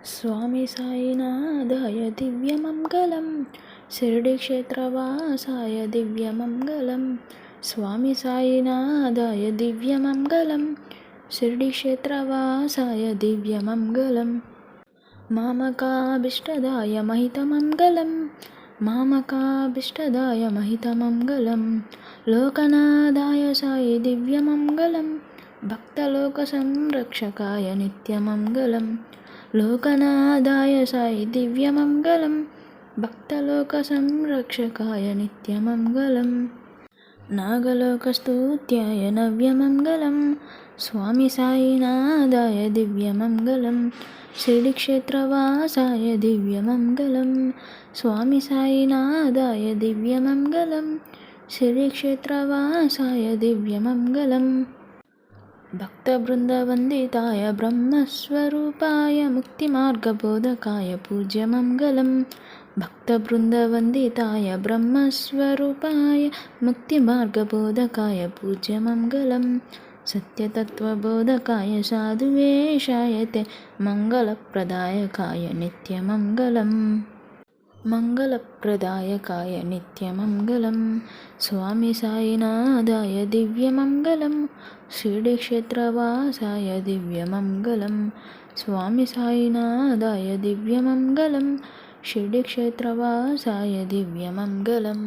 स्वामी साईनाथाय दिव्यमङ्गलं शिर्डिक्षेत्रवासाय दिव्यमङ्गलं स्वामी साईनाथाय दिव्यमङ्गलं शिर्डिक्षेत्रवासाय दिव्यमङ्गलं मामकाभीष्टदाय महितमङ्गलं मामकाभीष्टदाय महितमङ्गलं लोकनाथाय साई दिव्यमङ्गलं भक्तलोकसंरक्षकाय नित्यमङ्गलं लोकनाथाय साई दिव्यमङ्गलं भक्तलोकसंरक्षकाय नित्यमङ्गलं नागलोकस्तुत्याय नव्यमङ्गलं स्वामी साईनाथाय दिव्यमङ्गलं शिर्डिक्षेत्रवासाय दिव्यमङ्गलं स्वामी साईनाथाय दिव्यमङ्गलं शिर्डिक्षेत्रवासाय दिव्यमङ्गलं भक्तवृन्दवन्दिताय ब्रह्मस्वरूपाय मुक्तिमार्गबोधकाय पूज्यमङ्गलं भक्तवृन्दवन्दिताय ब्रह्मस्वरूपाय मुक्तिमार्गबोधकाय पूज्यमङ्गलं सत्यतत्त्वबोधकाय साधुवेशाय ते मङ्गलप्रदायकाय नित्यमङ्गलं मङ्गलप्रदायकाय नित्यमङ्गलं स्वामी साईनाथाय दिव्यमङ्गलं शिर्डिक्षेत्रवासाय दिव्यमङ्गलं स्वामी साईनाथाय दिव्यमङ्गलं शिर्डिक्षेत्रवासाय दिव्यमङ्गलं।